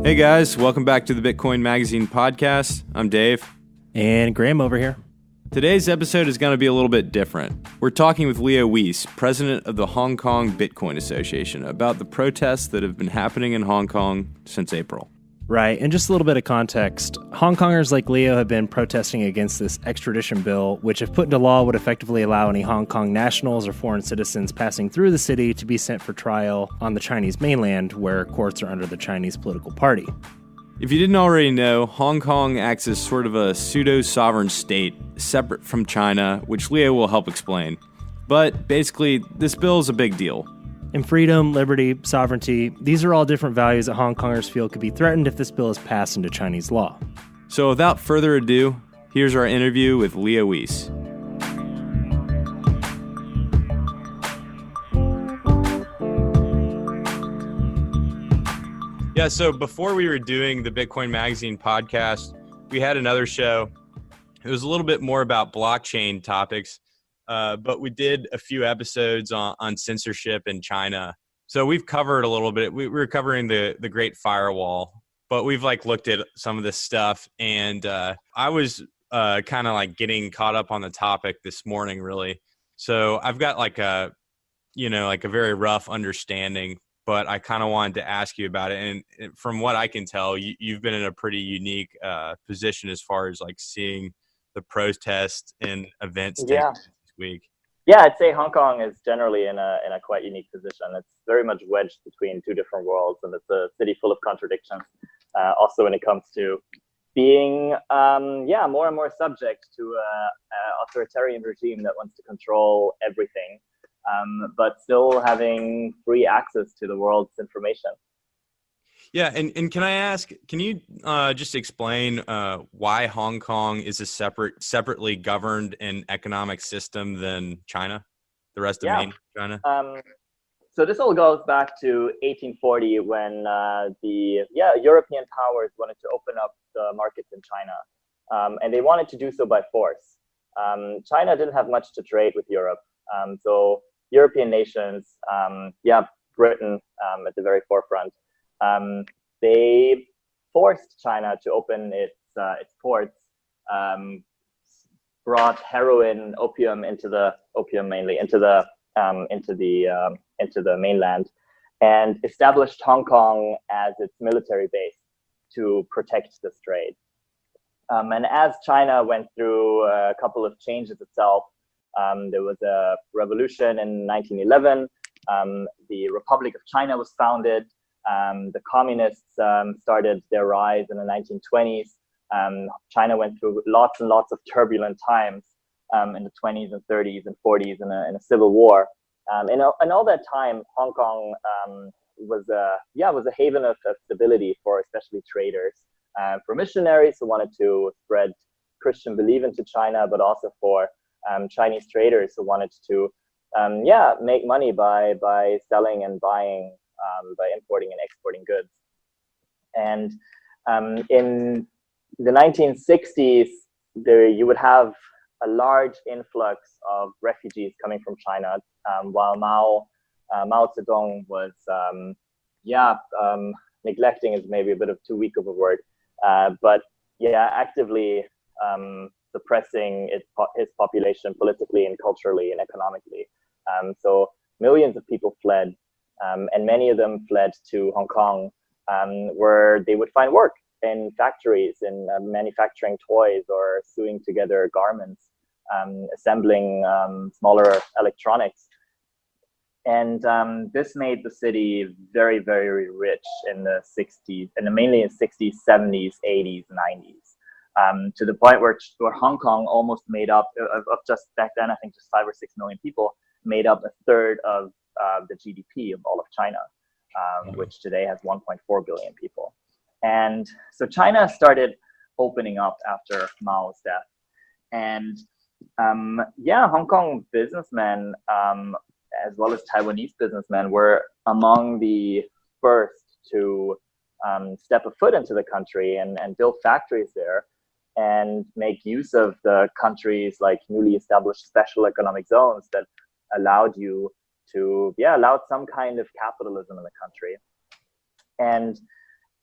Hey guys, welcome back to the Bitcoin Magazine podcast. I'm Dave. And Grahm over here. Today's episode is going to be a little bit different. We're talking with Leo Weese, president of the Hong Kong Bitcoin Association, about the protests that have been happening in Hong Kong since April. Right, and just a little bit of context. Hong Kongers like Leo have been protesting against this extradition bill, which if put into law would effectively allow any Hong Kong nationals or foreign citizens passing through the city to be sent for trial on the Chinese mainland, where courts are under the Chinese political party. If you didn't already know, Hong Kong acts as sort of a pseudo-sovereign state, separate from China, which Leo will help explain. But basically, this bill is a big deal. And freedom, liberty, sovereignty, these are all different values that Hong Kongers feel could be threatened if this bill is passed into Chinese law. So without further ado, here's our interview with Leo Weese. Yeah, so before we were doing the Bitcoin Magazine podcast, we had another show. It was a little bit more about blockchain topics. But we did a few episodes on censorship in China. So we've covered a little bit. We were covering the Great Firewall, but we've looked at some of this stuff. And I was kind of getting caught up on the topic this morning, really. So I've got a very rough understanding, but I kind of wanted to ask you about it. And from what I can tell, you've been in a pretty unique position as far as seeing the protests and events. Yeah. Week. Yeah, I'd say Hong Kong is generally in a quite unique position. It's very much wedged between two different worlds, and it's a city full of contradictions. Also, when it comes to being, more and more subject to an authoritarian regime that wants to control everything, but still having free access to the world's information. Yeah, and can I ask, can you just explain why Hong Kong is a separately governed and economic system than China, the rest of mainland China? So this all goes back to 1840 when the European powers wanted to open up the markets in China, and they wanted to do so by force. China didn't have much to trade with Europe, so European nations, Britain at the very forefront. They forced China to open its ports, brought heroin, opium into the mainland, and established Hong Kong as its military base to protect this trade. And as China went through a couple of changes itself, there was a revolution in 1911. The Republic of China was founded. The communists started their rise in the 1920s. China went through lots and lots of turbulent times in the 20s and 30s and 40s in a civil war. And all that time, Hong Kong was a haven of stability for especially traders, for missionaries who wanted to spread Christian belief into China, but also for Chinese traders who wanted to make money by selling and buying, by importing and exporting goods. And in the 1960s, you would have a large influx of refugees coming from China, while Mao Zedong was, neglecting is maybe a bit of too weak of a word, but actively suppressing his population politically and culturally and economically. So millions of people fled. And many of them fled to Hong Kong, where they would find work in factories, in manufacturing toys or sewing together garments, assembling smaller electronics. And this made the city very, very rich in the 60s, and mainly in 60s, 70s, 80s, 90s, to the point where Hong Kong almost made up, of just back then, I think just 5 or 6 million people, made up a third of the GDP of all of China, which today has 1.4 billion people. And so China started opening up after Mao's death. And Hong Kong businessmen, as well as Taiwanese businessmen, were among the first to step a foot into the country and build factories there and make use of the country's newly established special economic zones that allowed allowed some kind of capitalism in the country. And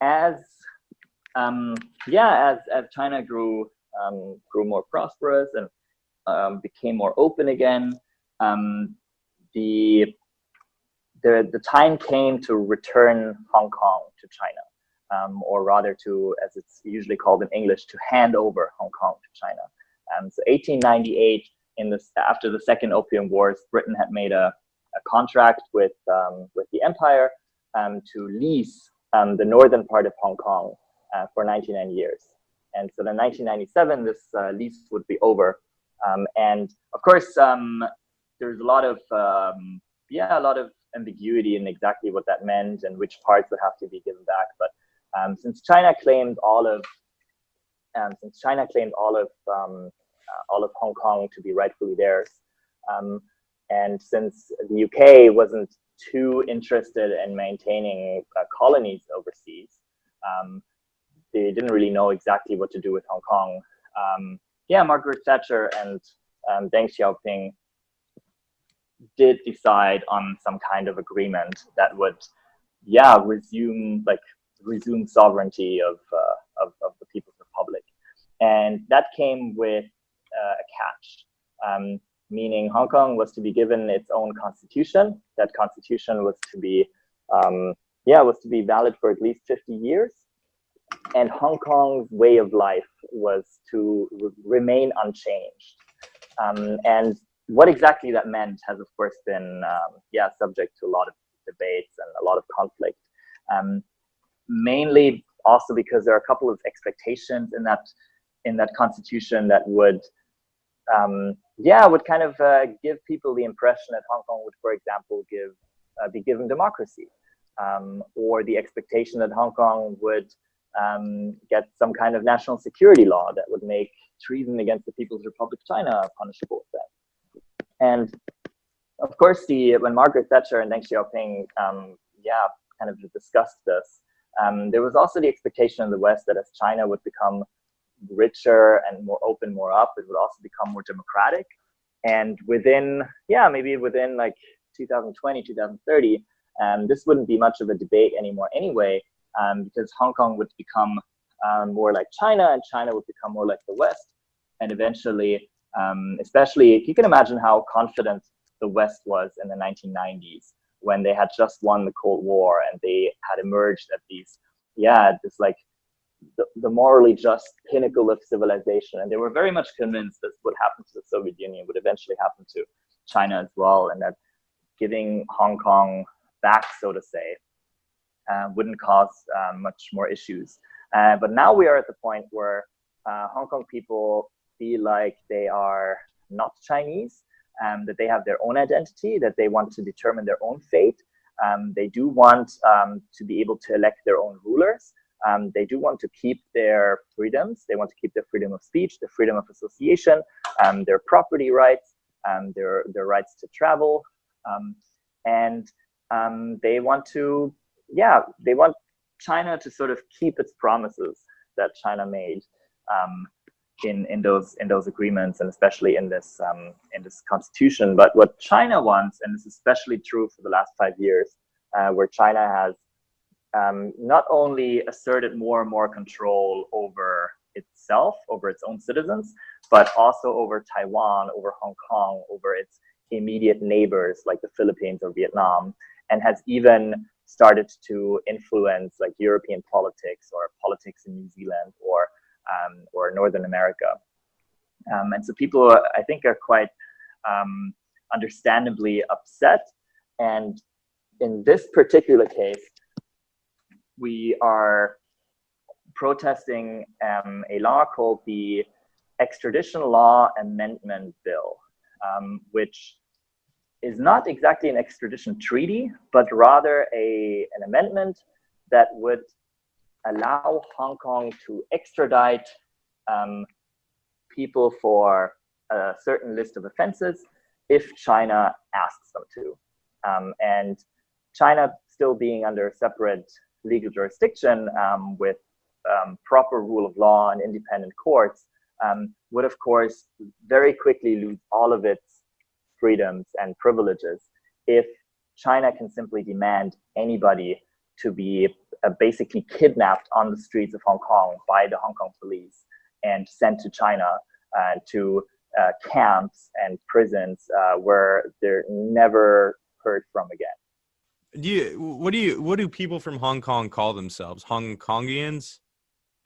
as as China grew more prosperous and became more open again, the time came to return Hong Kong to China, or rather to, as it's usually called in English, to hand over Hong Kong to China. So 1898, after the Second Opium Wars, Britain had made a contract with the Empire to lease the northern part of Hong Kong for 99 years. And so in 1997, this lease would be over. And of course, there's a lot of ambiguity in exactly what that meant and which parts would have to be given back. But since China claimed all of Hong Kong to be rightfully theirs, and since the UK wasn't too interested in maintaining colonies overseas, they didn't really know exactly what to do with Hong Kong. Margaret Thatcher and Deng Xiaoping did decide on some kind of agreement that would, resume sovereignty of the People's Republic, and that came with a catch, meaning Hong Kong was to be given its own constitution. That constitution was to be valid for at least 50 years, and Hong Kong's way of life was to remain unchanged. And what exactly that meant has, of course, been subject to a lot of debates and a lot of conflict. Mainly also because there are a couple of expectations in that constitution that would kind of give people the impression that Hong Kong would, for example, be given democracy, or the expectation that Hong Kong would get some kind of national security law that would make treason against the People's Republic of China a punishable offense. And of course, when Margaret Thatcher and Deng Xiaoping, kind of discussed this, there was also the expectation in the West that as China would become richer and more open, more up, it would also become more democratic. And within like 2020, 2030, this wouldn't be much of a debate anymore anyway, because Hong Kong would become more like China, and China would become more like the West. And eventually, especially, you can imagine how confident the West was in the 1990s when they had just won the Cold War and they had emerged at the morally just pinnacle of civilization. And they were very much convinced that what happened to the Soviet Union would eventually happen to China as well, and that giving Hong Kong back, so to say, wouldn't cause much more issues. But now we are at the point where Hong Kong people feel like they are not Chinese, that they have their own identity, that they want to determine their own fate. They do want to be able to elect their own rulers. They do want to keep their freedoms. They want to keep their freedom of speech, their freedom of association, their property rights, their rights to travel, and they want China to sort of keep its promises that China made in those agreements, and especially in this constitution. But what China wants, and this is especially true for the last 5 years, where China has not only asserted more and more control over itself, over its own citizens, but also over Taiwan, over Hong Kong, over its immediate neighbors like the Philippines or Vietnam, and has even started to influence like European politics or politics in New Zealand or Northern America. And so people, I think, are quite understandably upset. And in this particular case, we are protesting a law called the Extradition Law Amendment Bill, which is not exactly an extradition treaty, but rather an amendment that would allow Hong Kong to extradite people for a certain list of offenses if China asks them to. And China still being under a separate legal jurisdiction with proper rule of law and independent courts would, of course, very quickly lose all of its freedoms and privileges if China can simply demand anybody to be basically kidnapped on the streets of Hong Kong by the Hong Kong police and sent to China to camps and prisons where they're never heard from again. What do people from Hong Kong call themselves? Hong Kongians?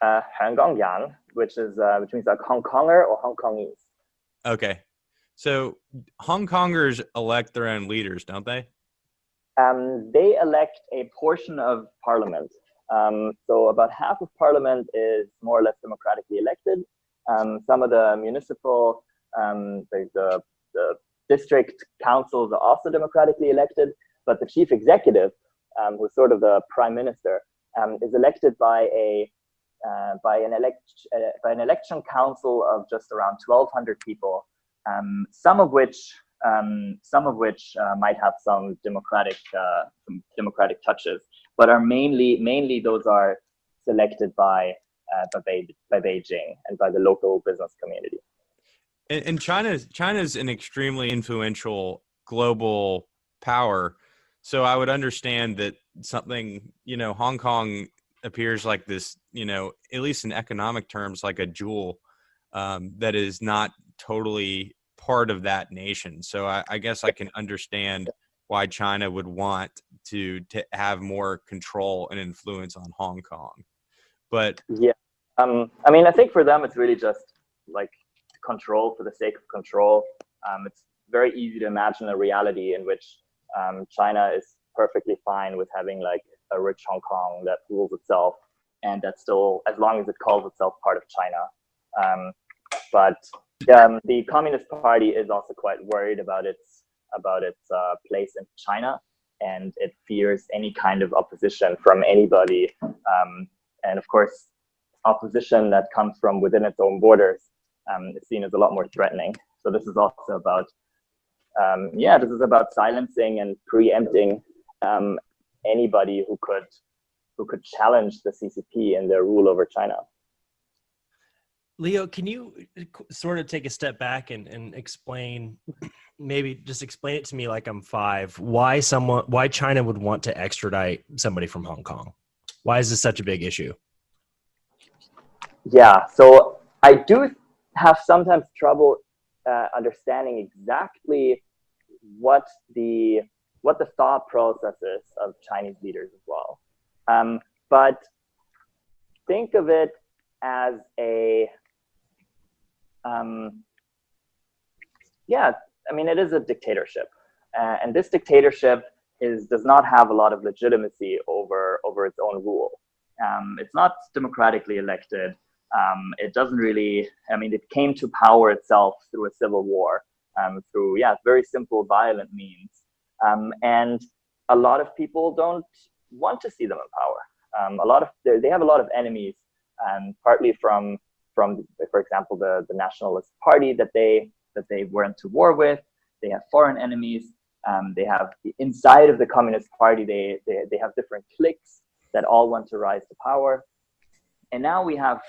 Hangongyan, which means like Hong Konger or Hong Kongese. Okay. So Hong Kongers elect their own leaders, don't they? They elect a portion of parliament. So about half of parliament is more or less democratically elected. Some of the municipal, the district councils are also democratically elected, but the chief executive, who's sort of the prime minister, is elected by an election council of just around 1,200 people, some of which might have some democratic touches, but are mainly those are selected by Beijing and by the local business community. And China's an extremely influential global power, so I would understand that something, Hong Kong appears like this, at least in economic terms, like a jewel that is not totally part of that nation. So I guess I can understand why China would want to have more control and influence on Hong Kong. But yeah, I think for them it's really just like control for the sake of control. It's very easy to imagine a reality in which China is perfectly fine with having like a rich Hong Kong that rules itself, and that's still, as long as it calls itself part of China. But the Communist Party is also quite worried about its place in China, and it fears any kind of opposition from anybody. And of course, opposition that comes from within its own borders is seen as a lot more threatening. So this is also about silencing and preempting anybody who could challenge the CCP in their rule over China. Leo, can you sort of take a step back and explain, maybe just explain it to me like I'm 5, why China would want to extradite somebody from Hong Kong? Why is this such a big issue? Yeah, so I do have sometimes trouble understanding exactly what the thought process is of Chinese leaders as well. But think of it as it is a dictatorship, and this dictatorship does not have a lot of legitimacy over its own rule. It's not democratically elected. It doesn't really. It came to power itself through a civil war, through very simple, violent means, and a lot of people don't want to see them in power. They have a lot of enemies, partly from, for example, the Nationalist Party that they went to war with. They have foreign enemies. They have inside of the Communist Party. They have different cliques that all want to rise to power. And now we have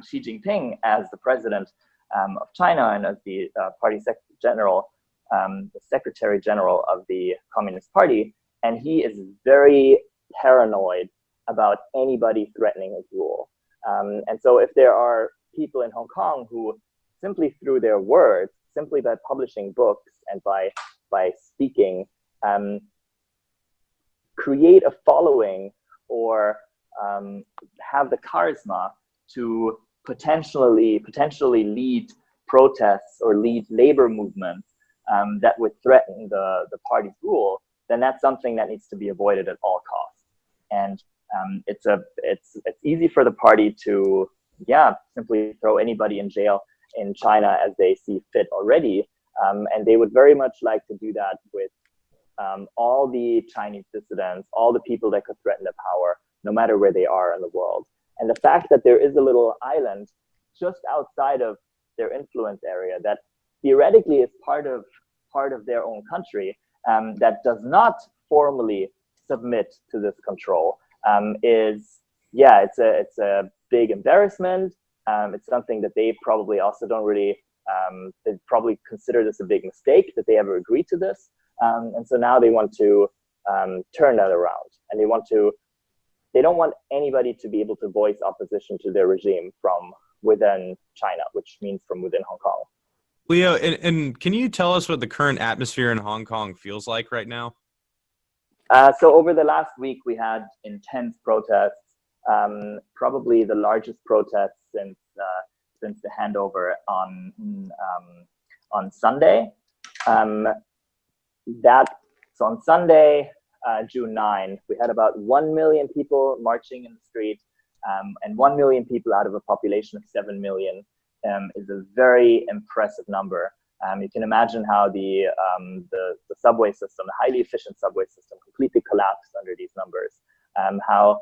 Xi Jinping as the president of China and as the party the secretary general of the Communist Party, and he is very paranoid about anybody threatening his rule. And so if there are people in Hong Kong who simply through their words, simply by publishing books and by speaking, create a following or have the charisma to potentially lead protests or lead labor movements that would threaten the party's rule, then that's something that needs to be avoided at all costs. And it's easy for the party to simply throw anybody in jail in China as they see fit already, and they would very much like to do that with all the Chinese dissidents, all the people that could threaten their power, no matter where they are in the world. And the fact that there is a little island just outside of their influence area that theoretically is part of their own country, that does not formally submit to this control, it's a big embarrassment. It's something that they probably also don't really, they probably consider this a big mistake that they ever agreed to this. And so now they want to turn that around, and they want to they don't want anybody to be able to voice opposition to their regime from within China, which means from within Hong Kong. Leo, and can you tell us what the current atmosphere in Hong Kong feels like right now? So over the last week, we had intense protests, probably the largest protests since the handover on Sunday. So on Sunday, June 9, we had about 1 million people marching in the street, and 1 million people out of a population of 7 million is a very impressive number. You can imagine how the subway system, the highly efficient subway system, completely collapsed under these numbers. How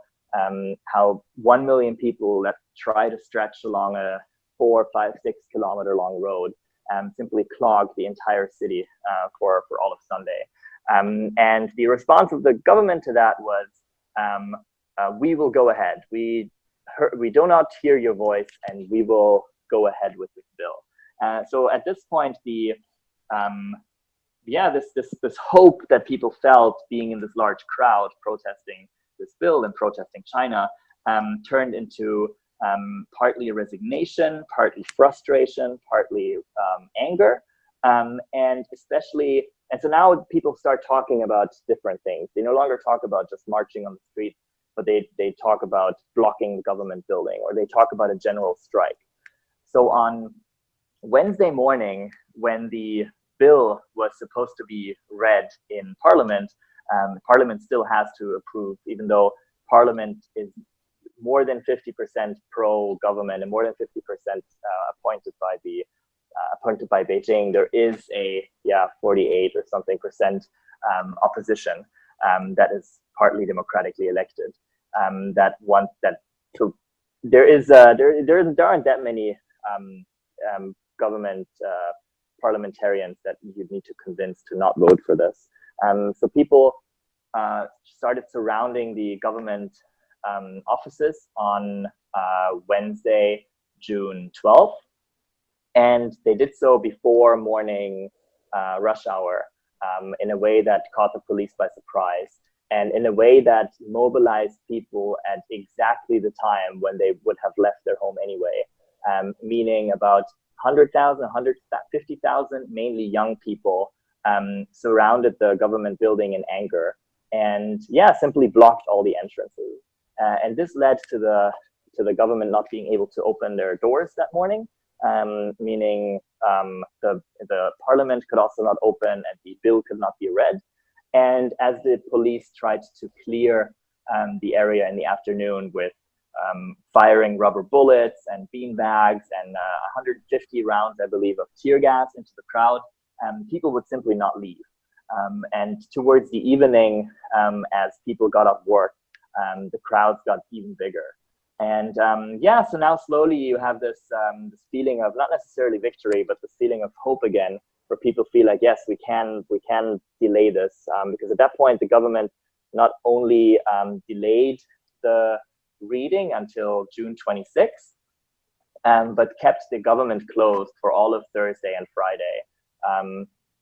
1 million people that try to stretch along a 4, 5, 6 kilometer long road simply clogged the entire city for all of Sunday. And the response of the government to that was, we will go ahead. We do not hear your voice, and we will go ahead with this bill. So at this point, this hope that people felt being in this large crowd protesting this bill and protesting China turned into partly resignation, partly frustration, partly anger, and so now people start talking about different things. They no longer talk about just marching on the street, but they talk about blocking the government building, or they talk about a general strike. So on Wednesday morning, when the bill was supposed to be read in Parliament, Parliament still has to approve, even though Parliament is more than 50% pro-government and more than 50% appointed by Beijing. There is a 48 or something percent opposition that is partly democratically elected. There aren't that many government parliamentarians that you need to convince to not vote for this. So people started surrounding the government offices on Wednesday, June 12th. And they did so before morning rush hour in a way that caught the police by surprise, and in a way that mobilized people at exactly the time when they would have left their home anyway, meaning about 100,000, 150,000, mainly young people, surrounded the government building in anger and simply blocked all the entrances. And this led to the government not being able to open their doors that morning. Meaning the parliament could also not open and the bill could not be read. And as the police tried to clear the area in the afternoon with firing rubber bullets and bean bags and 150 rounds, I believe, of tear gas into the crowd, people would simply not leave. And towards the evening, as people got off work, the crowds got even bigger. And so now slowly you have this feeling of not necessarily victory, but this feeling of hope again, where people feel like, yes, we can delay this, because at that point the government not only delayed the reading until June 26th, but kept the government closed for all of Thursday and Friday,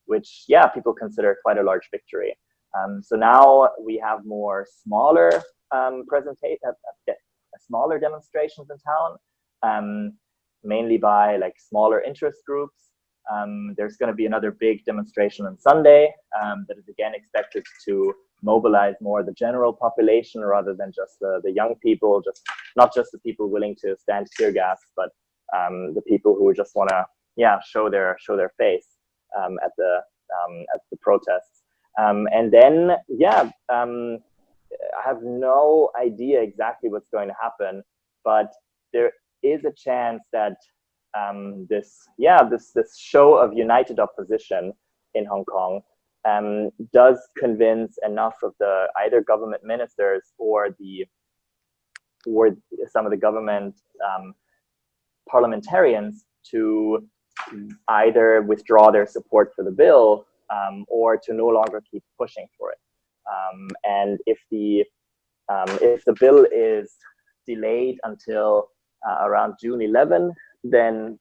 which people consider quite a large victory. So now we have more smaller smaller demonstrations in town, mainly by like smaller interest groups. There's going to be another big demonstration on Sunday that is again expected to mobilize more the general population rather than just the young people, not just the people willing to stand tear gas, but the people who just want to show their face at the protests. And then I have no idea exactly what's going to happen, but there is a chance that this show of united opposition in Hong Kong does convince enough of the either government ministers or some of the government parliamentarians to either withdraw their support for the bill or to no longer keep pushing for it. And if the bill is delayed until around June 11, then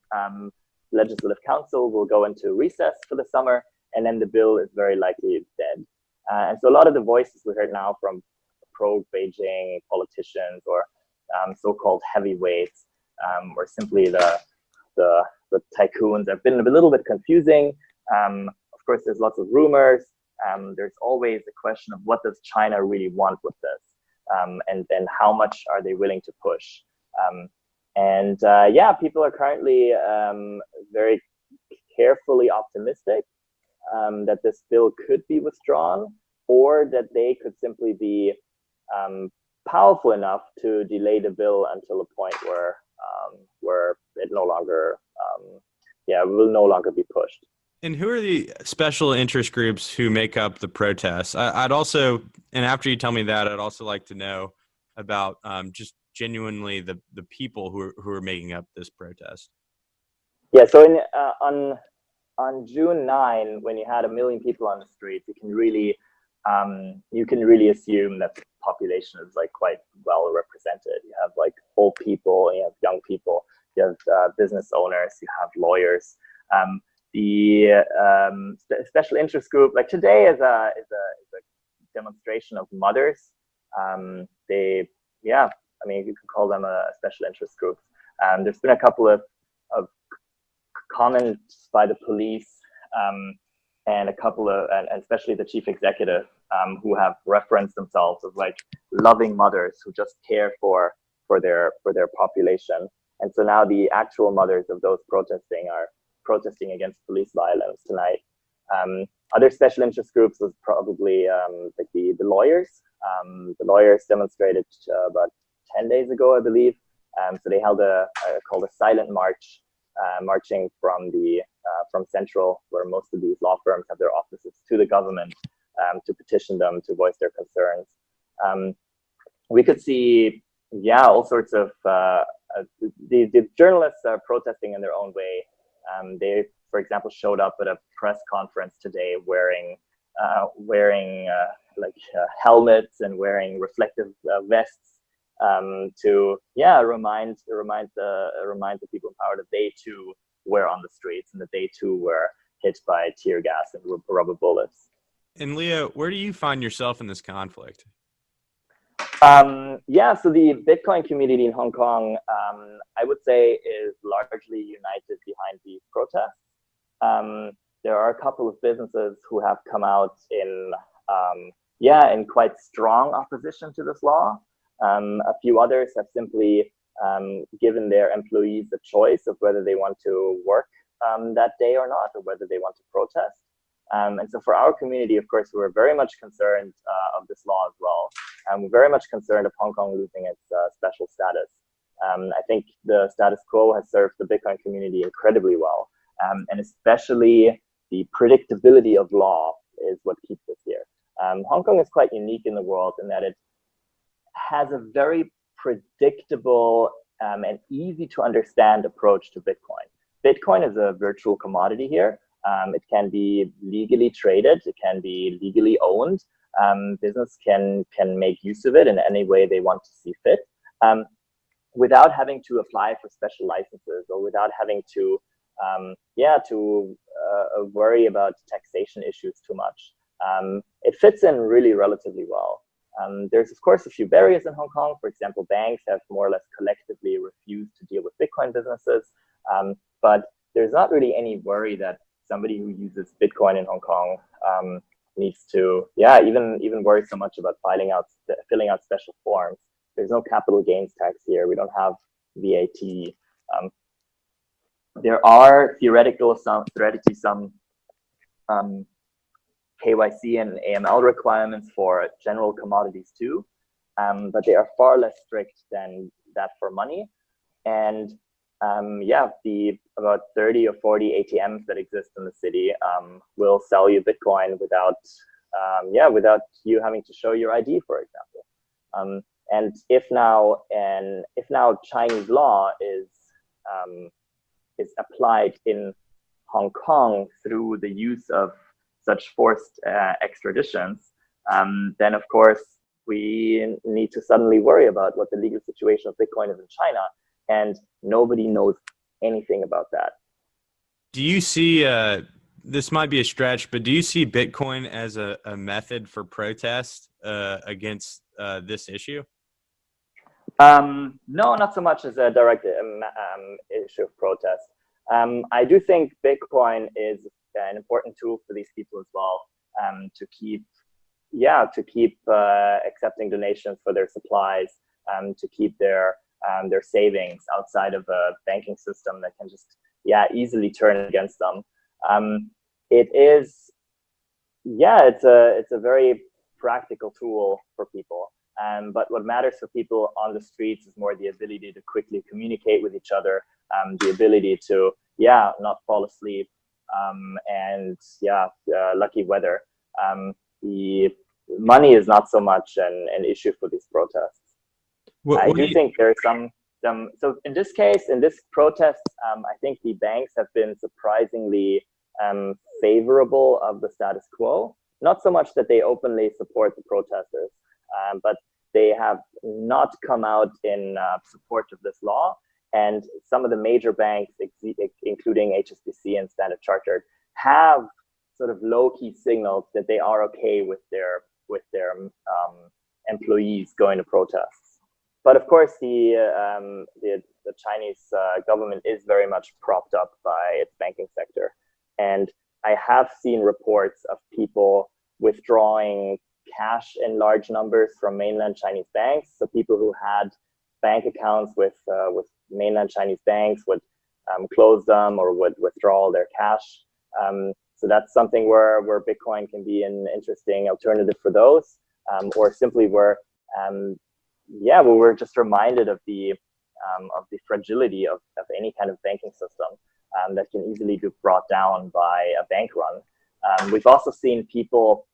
Legislative Council will go into recess for the summer, and then the bill is very likely dead. And so a lot of the voices we heard now from pro-Beijing politicians or so-called heavyweights, or simply the tycoons have been a little bit confusing. Of course, there's lots of rumors. There's always a question of what does China really want with this, and then how much are they willing to push. People are currently very carefully optimistic that this bill could be withdrawn, or that they could simply be powerful enough to delay the bill until a point where it no longer, will no longer be pushed. And who are the special interest groups who make up the protests? I'd also, and after you tell me that, I'd also like to know about just genuinely the people who are making up this protest. Yeah, so on June 9, when you had 1 million people on the streets, you can really assume that the population is like quite well represented. You have like old people, you have young people, you have business owners, you have lawyers. The special interest group, like today, is a demonstration of mothers. You could call them a special interest group. There's been a couple of comments by the police, and a couple of, and especially the chief executive, who have referenced themselves as like loving mothers who just care for their population. And so now the actual mothers of those protesting are protesting against police violence tonight. Other special interest groups was probably like the lawyers. The lawyers demonstrated about 10 days ago, I believe. So they held called a silent march, marching from Central, where most of these law firms have their offices, to the government to petition them to voice their concerns. We could see, all sorts of the journalists are protesting in their own way. They, for example, showed up at a press conference today wearing helmets and wearing reflective vests to remind the people in power that they too were on the streets and that they too were hit by tear gas and rubber bullets. And Leo, where do you find yourself in this conflict? So the Bitcoin community in Hong Kong, I would say, is largely united behind these protests. There are a couple of businesses who have come out in quite strong opposition to this law. A few others have simply given their employees the choice of whether they want to work that day or not, or whether they want to protest. And so for our community, of course, we're very much concerned of this law as well. We're very much concerned of Hong Kong losing its special status. I think the status quo has served the Bitcoin community incredibly well. And especially the predictability of law is what keeps us here. Hong Kong is quite unique in the world in that it has a very predictable and easy to understand approach to Bitcoin. Bitcoin is a virtual commodity here. It can be legally traded. It can be legally owned. Business can make use of it in any way they want to see fit, without having to apply for special licenses or without having to worry about taxation issues too much. It fits in really relatively well. There's, of course, a few barriers in Hong Kong. For example, banks have more or less collectively refused to deal with Bitcoin businesses. But there's not really any worry that somebody who uses Bitcoin in Hong Kong needs to, even worry so much about filling out special forms. There's no capital gains tax here. We don't have VAT. There are theoretically some KYC and AML requirements for general commodities too, but they are far less strict than that for money. And the about 30 or 40 ATMs that exist in the city will sell you Bitcoin without you having to show your ID, for example. And if now Chinese law is applied in Hong Kong through the use of such forced extraditions, then of course we need to suddenly worry about what the legal situation of Bitcoin is in China, and nobody knows anything about that. Do you see this might be a stretch, but do you see Bitcoin as a method for protest against this issue? No, not so much as a direct issue of protest. I do think Bitcoin is an important tool for these people as well, to keep accepting donations for their supplies, to keep their savings outside of a banking system that can just easily turn against them. It's a very practical tool for people. But what matters for people on the streets is more the ability to quickly communicate with each other, the ability to not fall asleep, and lucky weather. The money is not so much an issue for these protests. I do think there's some. So in this case, in this protest, I think the banks have been surprisingly favorable of the status quo. Not so much that they openly support the protesters, but they have not come out in support of this law. And some of the major banks, including HSBC and Standard Chartered, have sort of low-key signaled that they are okay with their employees going to protests. But of course, the Chinese government is very much propped up by its banking sector. And I have seen reports of people withdrawing cash in large numbers from mainland Chinese banks. So people who had bank accounts with mainland Chinese banks would close them or would withdraw their cash. So that's something where Bitcoin can be an interesting alternative for those, or simply where we're just reminded of the fragility of any kind of banking system that can easily be brought down by a bank run. We've also seen people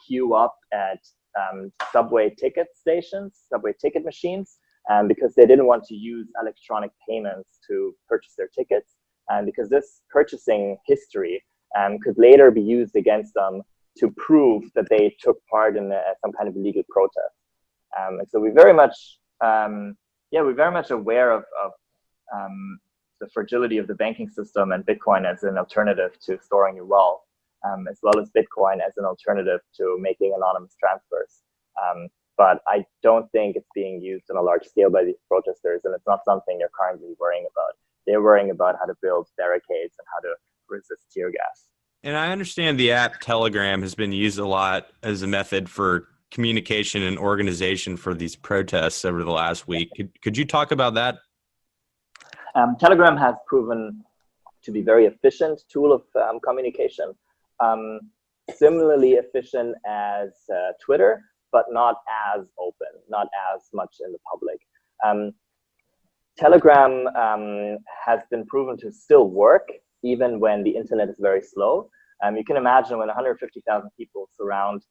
queue up at subway ticket stations, subway ticket machines, because they didn't want to use electronic payments to purchase their tickets, because this purchasing history could later be used against them to prove that they took part in some kind of illegal protest. And so we're very much aware of the fragility of the banking system and Bitcoin as an alternative to storing your wealth, as well as Bitcoin as an alternative to making anonymous transfers. But I don't think it's being used on a large scale by these protesters, and it's not something they're currently worrying about. They're worrying about how to build barricades and how to resist tear gas. And I understand the app Telegram has been used a lot as a method for communication and organization for these protests over the last week. Could you talk about that? Telegram has proven to be a very efficient tool of communication, similarly efficient as Twitter, but not as open, not as much in the public. Telegram has been proven to still work even when the internet is very slow. You can imagine when 150,000 people surround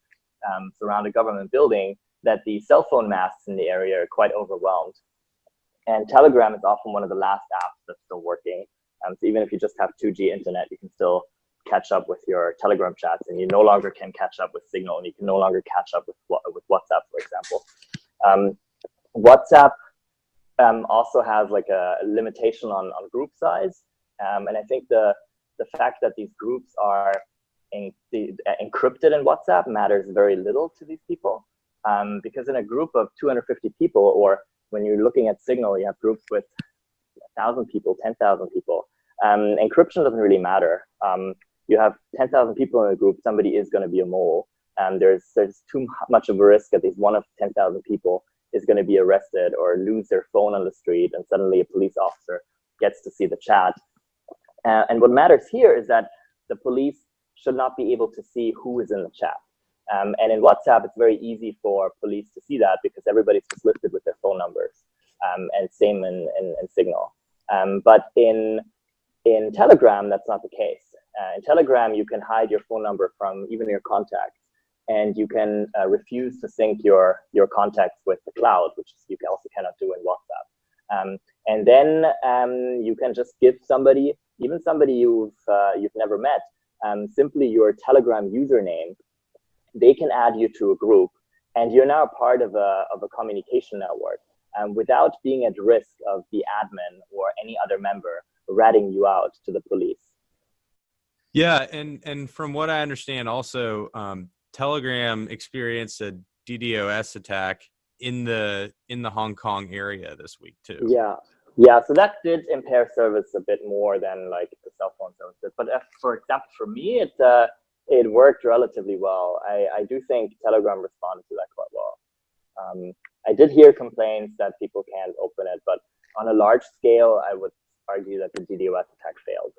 a government building, that the cell phone masts in the area are quite overwhelmed. And Telegram is often one of the last apps that's still working. So even if you just have 2G internet, you can still catch up with your Telegram chats, and you no longer can catch up with Signal, and you can no longer catch up with WhatsApp, for example. WhatsApp also has like a limitation on group size. And I think the fact that these groups are encrypted in WhatsApp matters very little to these people, because in a group of 250 people, or when you're looking at Signal, you have groups with 1,000 people, 10,000 people. Encryption doesn't really matter. You have 10,000 people in a group, somebody is going to be a mole. There's too much of a risk that these one of 10,000 people is going to be arrested or lose their phone on the street, and suddenly a police officer gets to see the chat. And what matters here is that the police should not be able to see who is in the chat. And in WhatsApp, it's very easy for police to see that because everybody's just listed with their phone numbers, and same in Signal. But in Telegram, that's not the case. In Telegram, you can hide your phone number from even your contacts, and you can refuse to sync your contacts with the cloud, which you also cannot do in WhatsApp. And then you can just give somebody, even somebody you've never met, simply your Telegram username. They can add you to a group, and you're now part of a communication network, without being at risk of the admin or any other member ratting you out to the police. Yeah, and from what I understand, also Telegram experienced a DDoS attack in the Hong Kong area this week too. Yeah. So that did impair service a bit more than like the cell phone service did. But for example, for me, it worked relatively well. I do think Telegram responded to that quite well. I did hear complaints that people can't open it, but on a large scale, I would argue that the DDoS attack failed.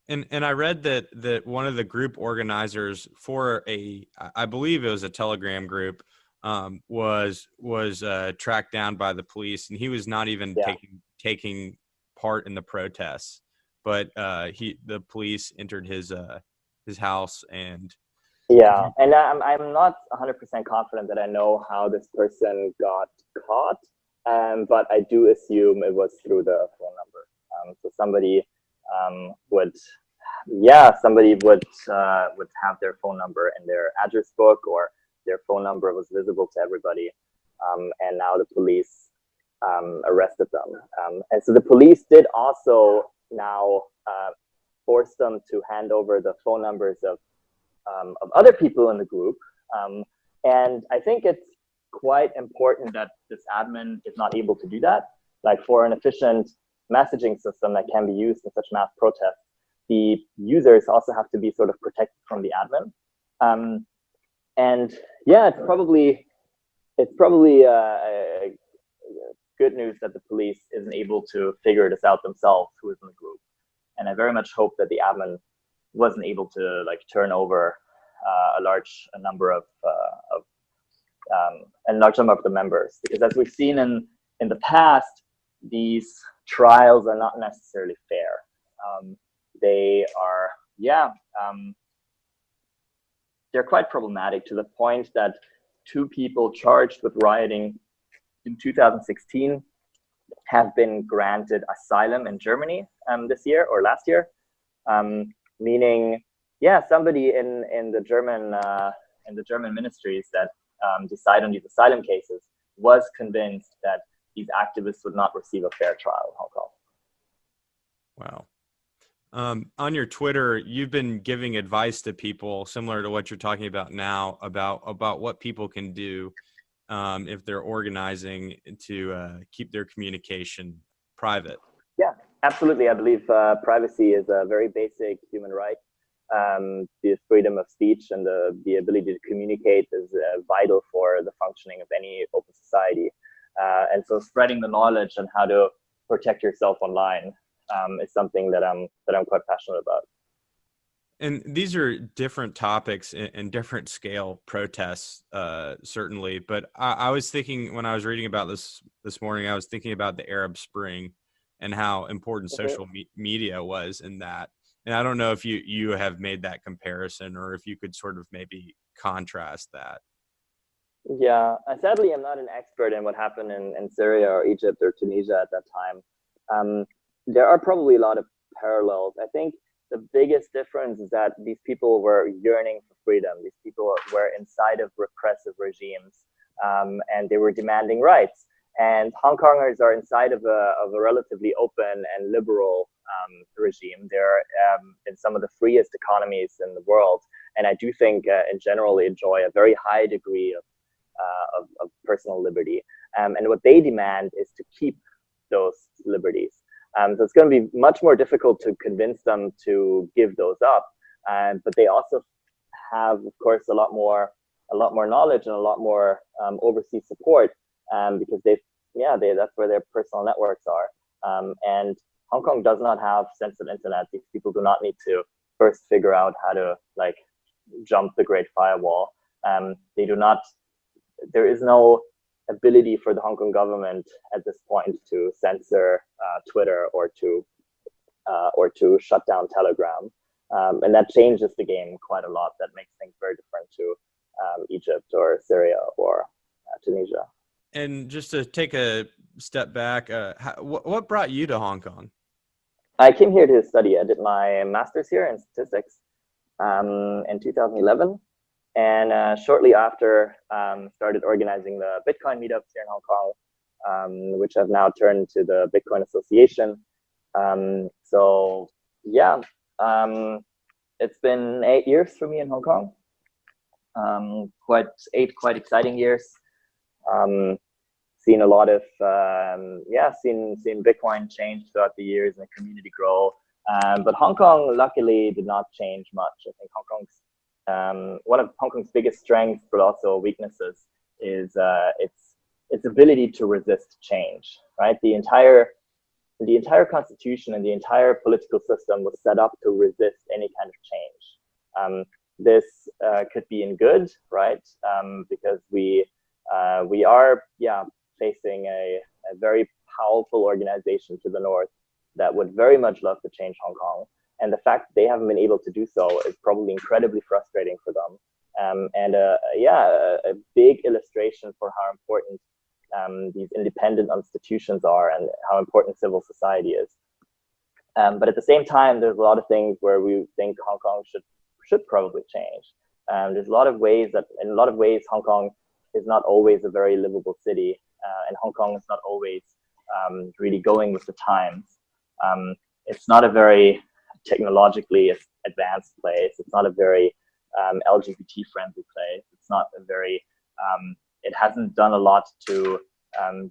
And I read that one of the group organizers for I believe it was a Telegram group, was tracked down by the police, and he was not even taking part in the protests, but the police entered his house and. Yeah, and I'm not 100% confident that I know how this person got caught, but I do assume it was through the phone number. So somebody would have their phone number in their address book, or their phone number was visible to everybody, and now the police arrested them. And so the police did also now force them to hand over the phone numbers of other people in the group. And I think it's quite important that this admin is not able to do that. Like, for an efficient messaging system that can be used in such mass protests, the users also have to be sort of protected from the admin. And yeah, it's probably good news that the police isn't able to figure this out themselves, who is in the group. And I very much hope that the admin wasn't able to like turn over a large number of the members, because as we've seen in the past, these trials are not necessarily fair. They are, they're quite problematic, to the point that 2 people charged with rioting in 2016 have been granted asylum in Germany this year or last year. Meaning, somebody in the German ministries that decide on these asylum cases was convinced that these activists would not receive a fair trial in Hong Kong. Wow. On your Twitter, you've been giving advice to people similar to what you're talking about now, about what people can do if they're organizing to keep their communication private. Yeah, absolutely. I believe privacy is a very basic human right. The freedom of speech and the ability to communicate is vital for the functioning of any open society. And so spreading the knowledge on how to protect yourself online is something that I'm quite passionate about. And these are different topics and different scale protests, certainly. But I was thinking, when I was reading about this morning, I was thinking about the Arab Spring and how important social media was in that. And I don't know if you have made that comparison, or if you could sort of maybe contrast that. Yeah, sadly, I'm not an expert in what happened in Syria or Egypt or Tunisia at that time. There are probably a lot of parallels. I think the biggest difference is that these people were yearning for freedom. These people were inside of repressive regimes, and they were demanding rights. And Hong Kongers are inside of a relatively open and liberal regime. They're in some of the freest economies in the world, and I do think, in general, they enjoy a very high degree of personal liberty. And what they demand is to keep those liberties. So it's going to be much more difficult to convince them to give those up. But they also have, of course, a lot more knowledge and a lot more overseas support, because that's where their personal networks are. And Hong Kong does not have censored internet. These people do not need to first figure out how to jump the Great Firewall. They do not. There is no ability for the Hong Kong government at this point to censor Twitter or to shut down Telegram, and that changes the game quite a lot. That makes things very different to Egypt or Syria or Tunisia. And just to take a step back, what brought you to Hong Kong? I came here to study. I did my master's here in statistics in 2011. And shortly after, started organizing the Bitcoin meetups here in Hong Kong, which have now turned to the Bitcoin Association. It's been 8 years for me in Hong Kong. Quite exciting years. Seen a lot of seen Bitcoin change throughout the years and the community grow. But Hong Kong luckily did not change much. I think Hong Kong's one of Hong Kong's biggest strengths, but also weaknesses, is its ability to resist change. Right, the entire constitution and the entire political system was set up to resist any kind of change. This could be in good, right? Because we are facing a very powerful organization to the north that would very much love to change Hong Kong. And the fact that they haven't been able to do so is probably incredibly frustrating for them. And a big illustration for how important these independent institutions are and how important civil society is. But at the same time, there's a lot of things where we think Hong Kong should probably change. There's a lot of ways Hong Kong is not always a very livable city, and Hong Kong is not always really going with the times. It's not a very technologically advanced place. It's not a very LGBT friendly place. It's not a very it hasn't done a lot to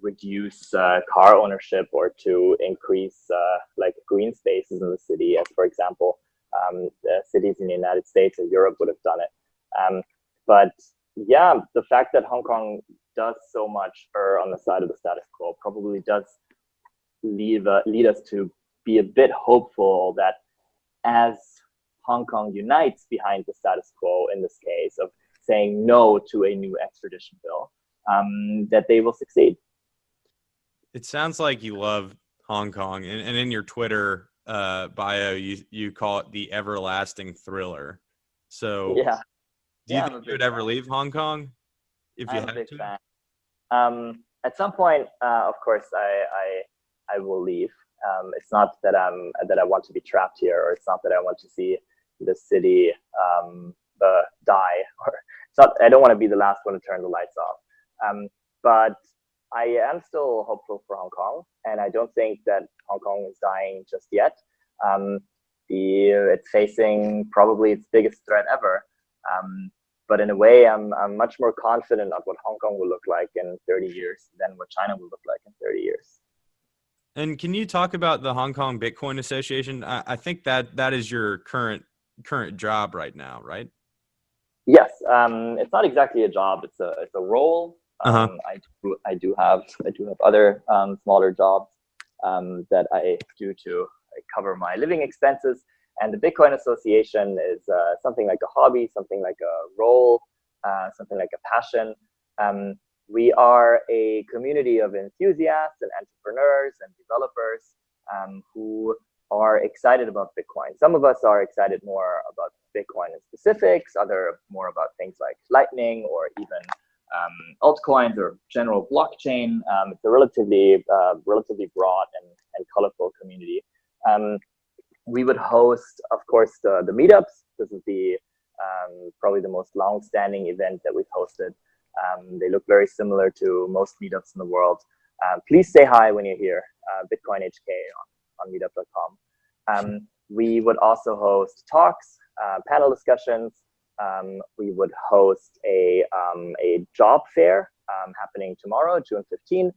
reduce car ownership or to increase like green spaces in the city, as for example the cities in the United States or Europe would have done it. But yeah, the fact that Hong Kong does so much on the side of the status quo probably does lead us to be a bit hopeful that as Hong Kong unites behind the status quo in this case of saying no to a new extradition bill, that they will succeed. It sounds like you love Hong Kong, and in your Twitter bio, you call it the everlasting thriller. So yeah. Do you think you would ever leave Hong Kong if you had to? Fan. At some point, of course, I will leave. It's not that I want to be trapped here, or it's not that I want to see the city die, or it's not. I don't want to be the last one to turn the lights off. But I am still hopeful for Hong Kong, and I don't think that Hong Kong is dying just yet. It's facing probably its biggest threat ever. But in a way, I'm much more confident of what Hong Kong will look like in 30 years than what China will look like in 30 years. And can you talk about the Hong Kong Bitcoin Association? I think that is your current job right now, right? Yes, it's not exactly a job; it's a role. I do have other smaller jobs that I do to cover my living expenses. And the Bitcoin Association is something like a hobby, something like a role, something like a passion. We are a community of enthusiasts and entrepreneurs and developers who are excited about Bitcoin. Some of us are excited more about Bitcoin in specifics, other more about things like Lightning or even altcoins or general blockchain. It's a relatively broad and colorful community. We would host, of course, the meetups. This is the probably the most long-standing event that we've hosted. They look very similar to most meetups in the world. Please say hi when you're here, Bitcoin HK on meetup.com. We would also host talks, panel discussions. We would host a job fair happening tomorrow, June 15.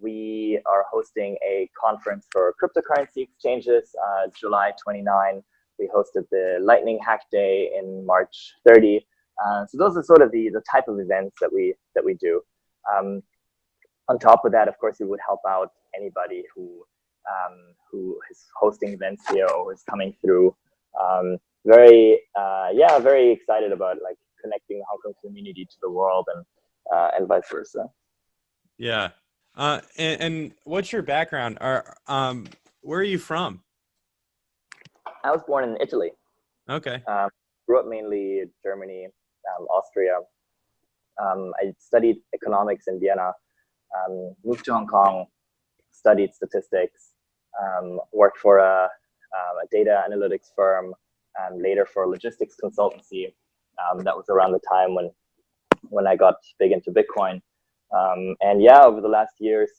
We are hosting a conference for cryptocurrency exchanges, July 29. We hosted the Lightning Hack Day in March 30. So those are sort of the type of events that we do. On top of that, of course, we would help out anybody who is hosting events here or is coming through. Very excited about like connecting the Hong Kong community to the world and vice versa. Yeah. And what's your background? Where are you from? I was born in Italy. Okay. Grew up mainly in Germany, Austria. I studied economics in Vienna, moved to Hong Kong, studied statistics, worked for a data analytics firm, and later for a logistics consultancy. That was around the time when I got big into Bitcoin. And yeah, over the last years,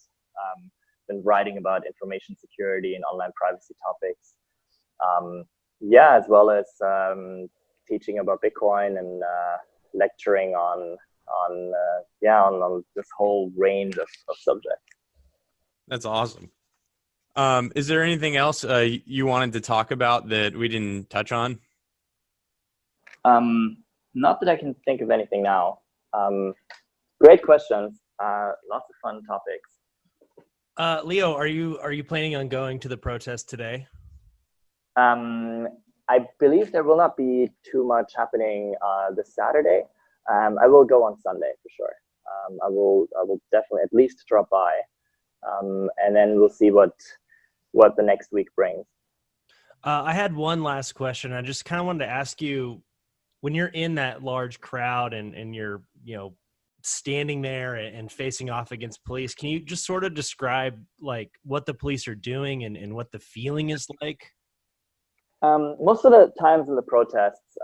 been writing about information security and online privacy topics. as well as teaching about Bitcoin and lecturing on this whole range of subjects. That's awesome. Is there anything else you wanted to talk about that we didn't touch on? Not that I can think of anything now. Great questions. Lots of fun topics. Leo, are you planning on going to the protest today? I believe there will not be too much happening this Saturday. I will go on Sunday for sure. I will definitely at least drop by, and then we'll see what the next week brings. I had one last question. I just kind of wanted to ask you, when you're in that large crowd and you're standing there and facing off against police, can you just sort of describe like what the police are doing and what the feeling is like? Most of the times in the protests,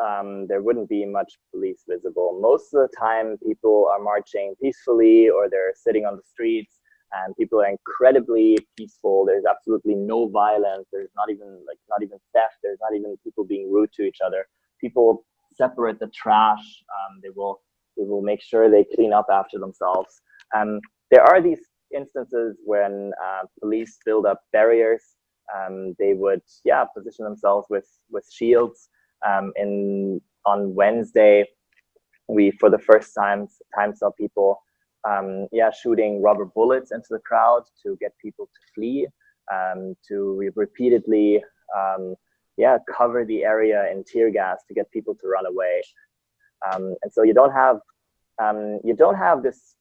there wouldn't be much police visible. Most of the time, people are marching peacefully or they're sitting on the streets, and people are incredibly peaceful. There's absolutely no violence. There's not even theft. There's not even people being rude to each other. People separate the trash. They will make sure they clean up after themselves. There are these instances when police build up barriers. They would position themselves with shields. On Wednesday, we for the first time saw people shooting rubber bullets into the crowd to get people to flee, to repeatedly cover the area in tear gas to get people to run away. And so you don't have this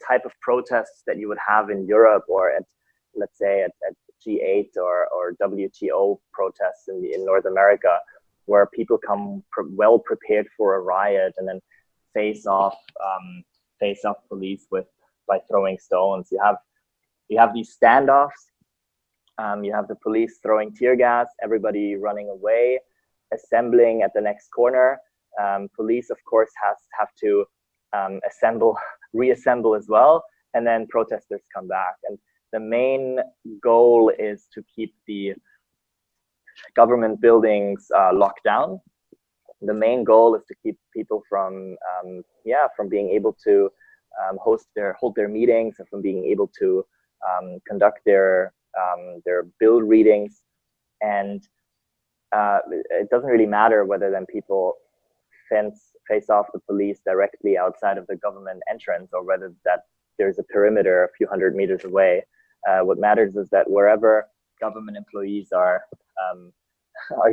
type of protests that you would have in Europe or let's say at G8 or WTO protests in North America, where people come well prepared for a riot and then face off police by throwing stones. You have these standoffs. You have the police throwing tear gas, everybody running away, assembling at the next corner. Police, of course, have to reassemble as well, and then protesters come back. And the main goal is to keep the government buildings locked down. The main goal is to keep people from being able to hold their meetings, and from being able to conduct their bill readings. And it doesn't really matter whether then people face off the police directly outside of the government entrance or whether that there's a perimeter a few hundred meters away. What matters is that wherever government employees are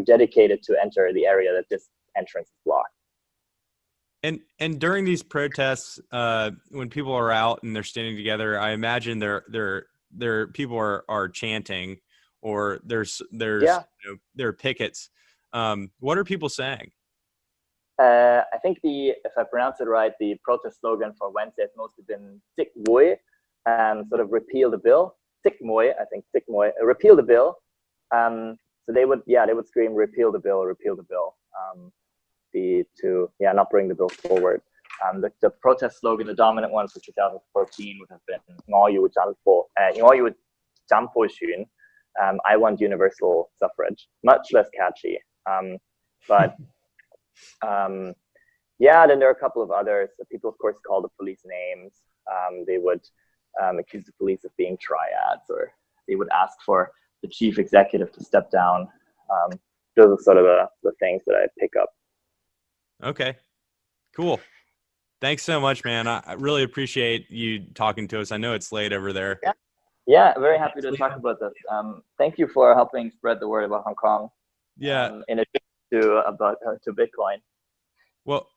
dedicated to enter the area, that this entrance is blocked. And during these protests, when people are out and they're standing together, I imagine there people are chanting, or there's there are pickets. What are people saying? I think if I pronounce it right, the protest slogan for Wednesday has mostly been "Tik Moy," sort of repeal the bill. Tik Moy, I think Tik Moy, repeal the bill. So they would scream repeal the bill, to not bring the bill forward. The protest slogan, the dominant one for 2014, would have been I want universal suffrage. Much less catchy. But then there are a couple of others. People, of course, call the police names. They would accuse the police of being triads, or they would ask for the chief executive to step down. Those are sort of the things that I pick up. Okay, cool. Thanks so much, man. I really appreciate you talking to us. I know it's late over there. Yeah, very happy to talk about this. Thank you for helping spread the word about Hong Kong. Yeah. In addition to Bitcoin. Well,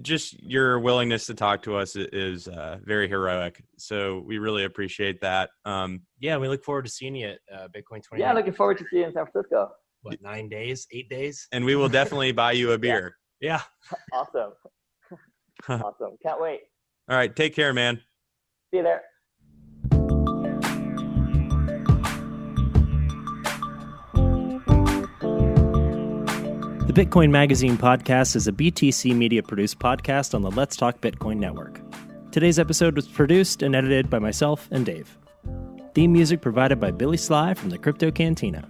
just your willingness to talk to us is very heroic. So we really appreciate that. We look forward to seeing you at Bitcoin 20. Yeah, looking forward to seeing you in San Francisco. What, 9 days, 8 days? And we will definitely buy you a beer. Yeah. Awesome. Awesome. Can't wait. All right. Take care, man. See you there. The Bitcoin Magazine podcast is a BTC Media produced podcast on the Let's Talk Bitcoin network. Today's episode was produced and edited by myself and Dave. Theme music provided by Billy Sly from the Crypto Cantina.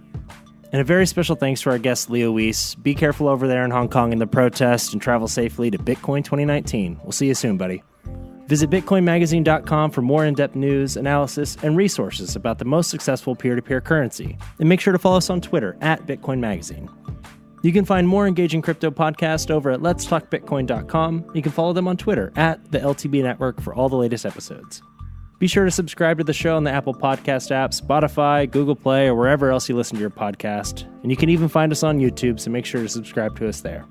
And a very special thanks to our guest, Leo Weese. Be careful over there in Hong Kong in the protest and travel safely to Bitcoin 2019. We'll see you soon, buddy. Visit bitcoinmagazine.com for more in-depth news, analysis, and resources about the most successful peer-to-peer currency. And make sure to follow us on Twitter @BitcoinMagazine. You can find more engaging crypto podcasts over at letstalkbitcoin.com. You can follow them on Twitter @the LTB Network for all the latest episodes. Be sure to subscribe to the show on the Apple Podcast app, Spotify, Google Play, or wherever else you listen to your podcast. And you can even find us on YouTube, so make sure to subscribe to us there.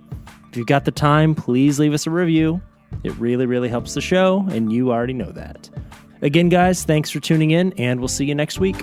If you've got the time, please leave us a review. It really, really helps the show, and you already know that. Again, guys, thanks for tuning in, and we'll see you next week.